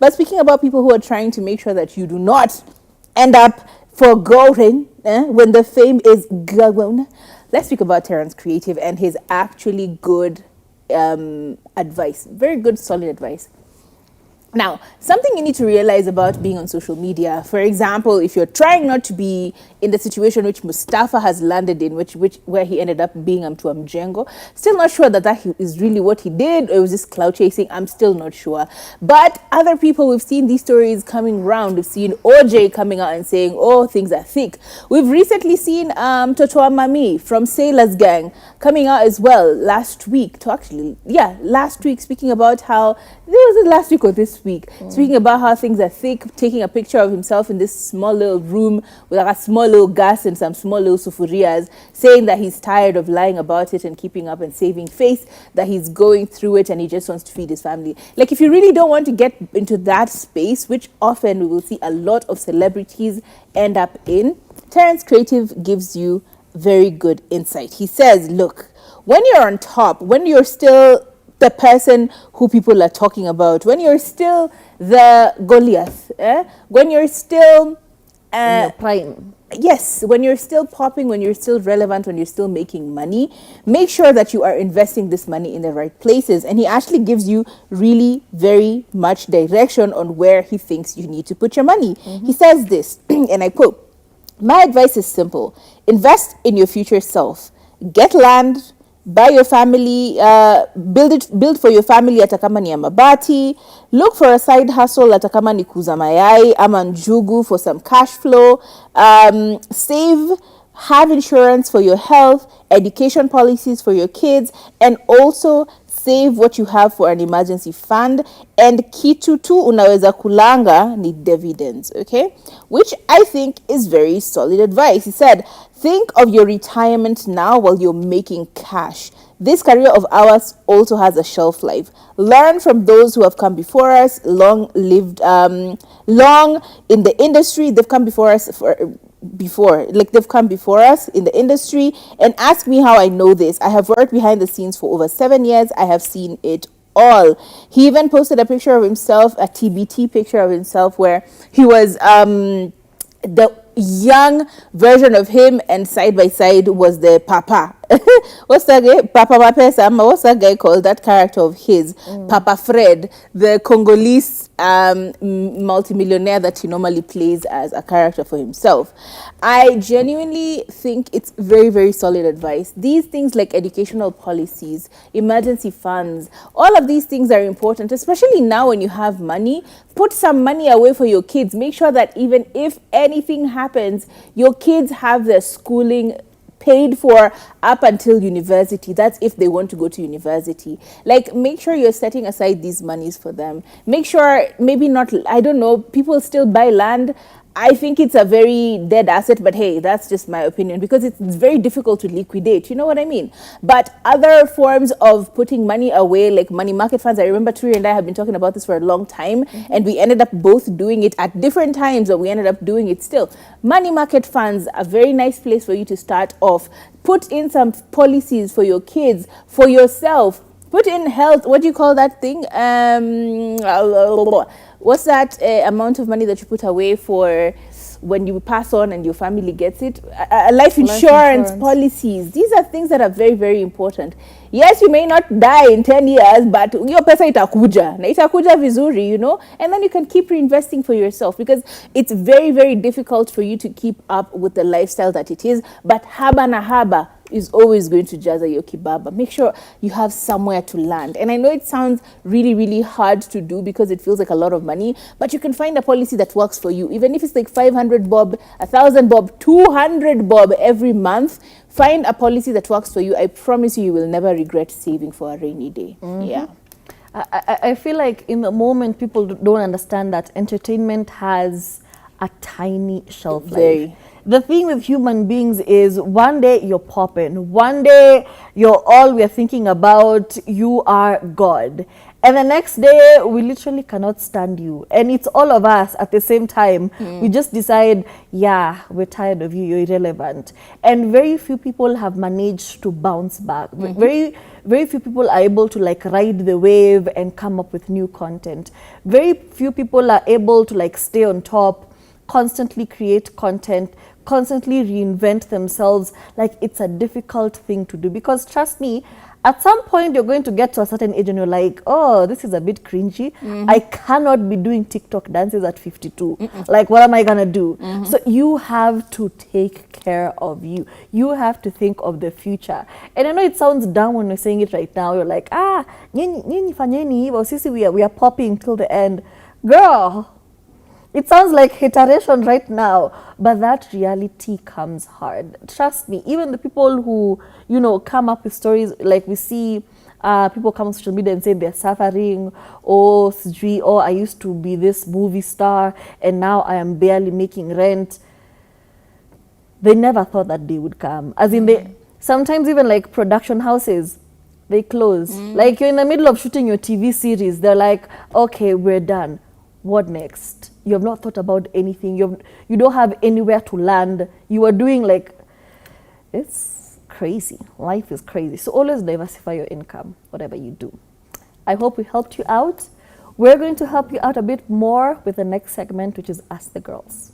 But speaking about people who are trying to make sure that you do not end up forgotten when the fame is gone, let's speak about Terence Creative and his actually good advice. Very good, solid advice. Now, something you need to realize about being on social media, for example, if you're trying not to be in the situation which Mustafa has landed in, where he ended up being to Mjengo, still not sure that is really what he did, or it was just cloud chasing. I'm still not sure. But other people, we've seen these stories coming around. We've seen OJ coming out and saying, oh, things are thick. We've recently seen Totoa Mami from Sailor's Gang coming out as well last week, speaking about how, was it last week or this week, speaking about how things are thick, taking a picture of himself in this small little room with like a small little gas and some small little sufurias, saying that he's tired of lying about it and keeping up and saving face, that he's going through it and he just wants to feed his family. Like, if you really don't want to get into that space, which often we will see a lot of celebrities end up in, Terence Creative gives you very good insight. He says, look, when you're on top, when you're still the person who people are talking about, when you're still the Goliath, when you're still in your prime. Yes, when you're still popping, when you're still relevant, when you're still making money, make sure that you are investing this money in the right places. And he actually gives you really very much direction on where he thinks you need to put your money. He says this, and I quote, "My advice is simple. Invest in your future self. Get land, buy your family, build for your family hata kama ni ya mabati. Look for a side hustle hata kama ni kuuza mayai ama njugu for some cash flow. Save, have insurance for your health, education policies for your kids, and also save what you have for an emergency fund. And kitu tu unaweza kulanga ni dividends," okay? Which I think is very solid advice. He said, think of your retirement now while you're making cash. This career of ours also has a shelf life. Learn from those who have come before us, long in the industry. They've come before us they've come before us in the industry, and ask me how I know this. I have worked behind the scenes for over 7 years. I have seen it all. He even posted a picture of himself, a TBT picture of himself, where he was the young version of him, and side by side was the Papa. What's that guy? Papa Mapesa. What's that guy called? That character of his, Papa Fred, the Congolese multimillionaire that he normally plays as a character for himself. I genuinely think it's very, very solid advice. These things like educational policies, emergency funds, all of these things are important, especially now when you have money. Put some money away for your kids. Make sure that even if anything happens, your kids have their schooling paid for up until university. That's if they want to go to university. Like, make sure you're setting aside these monies for them. Make sure, maybe not, I don't know, people still buy land. I think it's a very dead asset, but hey, that's just my opinion, because it's very difficult to liquidate. You know what I mean? But other forms of putting money away, like money market funds, I remember Turi and I have been talking about this for a long time, and we ended up both doing it at different times, but we ended up doing it still. Money market funds, a very nice place for you to start off. Put in some policies for your kids, for yourself. Put in health, what do you call that thing? What's that amount of money that you put away for when you pass on and your family gets it? Life insurance policies. These are things that are very, very important. Yes, you may not die in 10 years, but your pesa itakuja. Na itakuja vizuri, you know? And then you can keep reinvesting for yourself, because it's very, very difficult for you to keep up with the lifestyle that it is. But haba na haba is always going to jaza your kibaba. Make sure you have somewhere to land. And I know it sounds really, really hard to do because it feels like a lot of money, but you can find a policy that works for you. Even if it's like 500 bob, 1,000 bob, 200 bob every month, find a policy that works for you. I promise you will never regret saving for a rainy day. Yeah. I feel like in the moment, people don't understand that entertainment has a tiny shelf life. The thing with human beings is one day you're popping, one day you're all we're thinking about, you are God. And the next day, we literally cannot stand you. And it's all of us at the same time. We just decide, yeah, we're tired of you, you're irrelevant. And very few people have managed to bounce back. Very few people are able to like ride the wave and come up with new content. Very few people are able to like stay on top, constantly create content, constantly reinvent themselves. Like, it's a difficult thing to do, because trust me, at some point you're going to get to a certain age and you're like, oh, this is a bit cringy. I cannot be doing TikTok dances at 52. Like, what am I gonna do? So you have to take care of you. You have to think of the future. And I know it sounds dumb when you're saying it right now. You're like, nyinyi fanyeni hivyo, sisi we are popping till the end. Girl, it sounds like iteration right now, but that reality comes hard. Trust me, even the people who, you know, come up with stories, like we see people come on social media and say they're suffering, or I used to be this movie star and now I am barely making rent. They never thought that day would come. As in, sometimes even like production houses, they close. Like, you're in the middle of shooting your TV series, they're like, okay, we're done. What next? You have not thought about anything. You don't have anywhere to land. You are doing like, it's crazy. Life is crazy. So always diversify your income, whatever you do. I hope we helped you out. We're going to help you out a bit more with the next segment, which is Ask the Girls.